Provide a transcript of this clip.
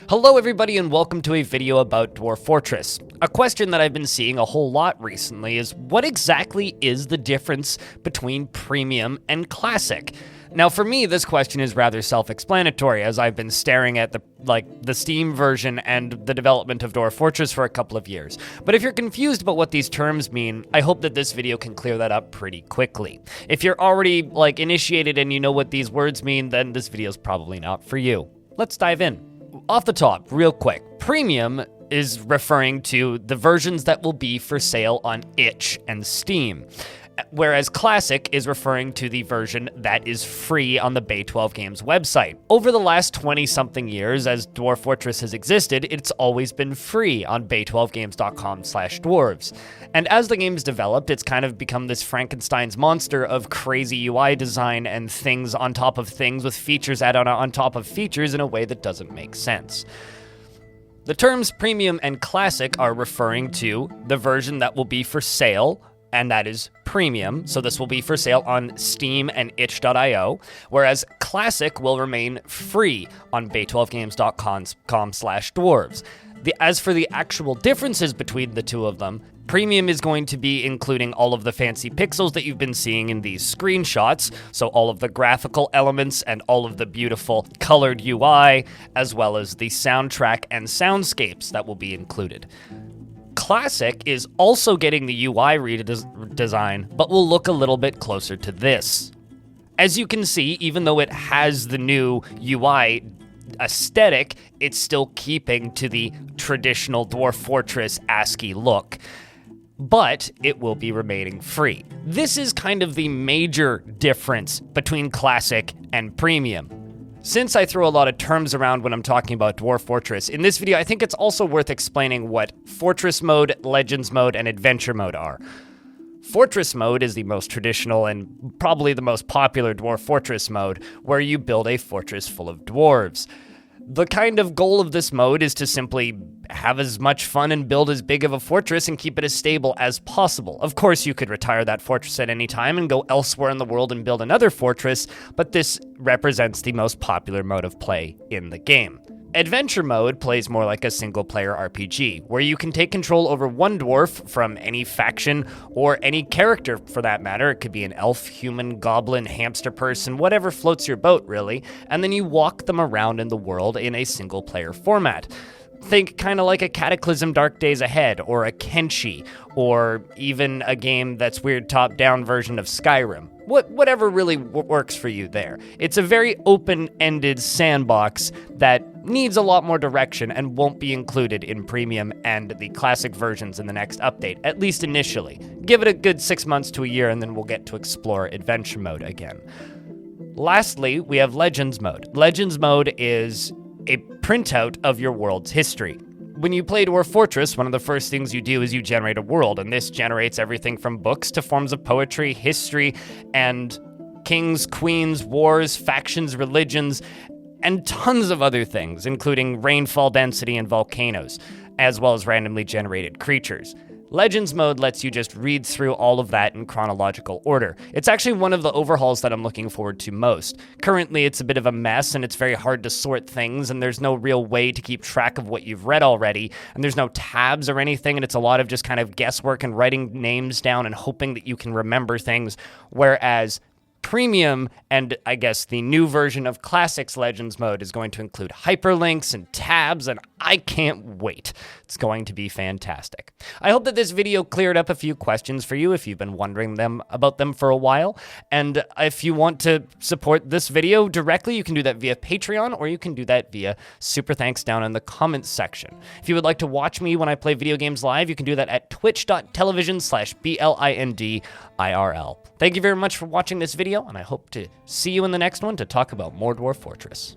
Hello everybody and welcome to a video about Dwarf Fortress. A question that I've been seeing a whole lot recently is what exactly is the difference between Premium and Classic? Now for me, this question is rather self-explanatory as I've been staring at the Steam version and the development of Dwarf Fortress for a couple of years. But if you're confused about what these terms mean, I hope that this video can clear that up pretty quickly. If you're already initiated and you know what these words mean, then this video is probably not for you. Let's dive in. Off the top, real quick, Premium is referring to the versions that will be for sale on itch and Steam, whereas Classic is referring to the version that is free on the Bay 12 Games website. Over the last 20-something years, as Dwarf Fortress has existed, it's always been free on bay12games.com/dwarves. And as the game's developed, it's kind of become this Frankenstein's monster of crazy UI design and things on top of things with features added on top of features in a way that doesn't make sense. The terms Premium and Classic are referring to the version that will be for sale, and that is Premium, so this will be for sale on Steam and itch.io, whereas Classic will remain free on bay12games.com/dwarves. As for the actual differences between the two of them, Premium is going to be including all of the fancy pixels that you've been seeing in these screenshots, so all of the graphical elements and all of the beautiful colored UI, as well as the soundtrack and soundscapes that will be included. Classic is also getting the UI redesign, but will look a little bit closer to this. As you can see, even though it has the new UI aesthetic, it's still keeping to the traditional Dwarf Fortress ASCII look, but it will be remaining free. This is kind of the major difference between Classic and Premium. Since I throw a lot of terms around when I'm talking about Dwarf Fortress, in this video I think it's also worth explaining what Fortress Mode, Legends Mode, and Adventure Mode are. Fortress Mode is the most traditional and probably the most popular Dwarf Fortress mode, where you build a fortress full of dwarves. The kind of goal of this mode is to simply have as much fun and build as big of a fortress and keep it as stable as possible. Of course, you could retire that fortress at any time and go elsewhere in the world and build another fortress, but this represents the most popular mode of play in the game. Adventure Mode plays more like a single-player RPG, where you can take control over one dwarf from any faction or any character for that matter. It could be an elf, human, goblin, hamster person, whatever floats your boat, really, and then you walk them around in the world in a single-player format. Think kind of like a Cataclysm Dark Days Ahead, or a Kenshi, or even a game that's weird top-down version of Skyrim. Whatever really works for you there. It's a very open-ended sandbox that needs a lot more direction and won't be included in Premium and the Classic versions in the next update, at least initially. Give it a good 6 months to a year and then we'll get to explore Adventure Mode again. Lastly, we have Legends Mode. Legends Mode is a printout of your world's history. When you play Dwarf Fortress, one of the first things you do is you generate a world, and this generates everything from books to forms of poetry, history, and kings, queens, wars, factions, religions, and tons of other things, including rainfall density and volcanoes, as well as randomly generated creatures. Legends Mode lets you just read through all of that in chronological order. It's actually one of the overhauls that I'm looking forward to most. Currently, it's a bit of a mess, and it's very hard to sort things, and there's no real way to keep track of what you've read already, and there's no tabs or anything, and it's a lot of just kind of guesswork and writing names down and hoping that you can remember things, whereas Premium, and I guess the new version of Classic's Legends Mode, is going to include hyperlinks and tabs, and I can't wait. It's going to be fantastic. I hope that this video cleared up a few questions for you if you've been wondering about them for a while, and if you want to support this video directly, you can do that via Patreon, or you can do that via Super Thanks down in the comments section. If you would like to watch me when I play video games live, you can do that at twitch.tv/BLINDIRL. Thank you very much for watching this video, and I hope to see you in the next one to talk about more Dwarf Fortress.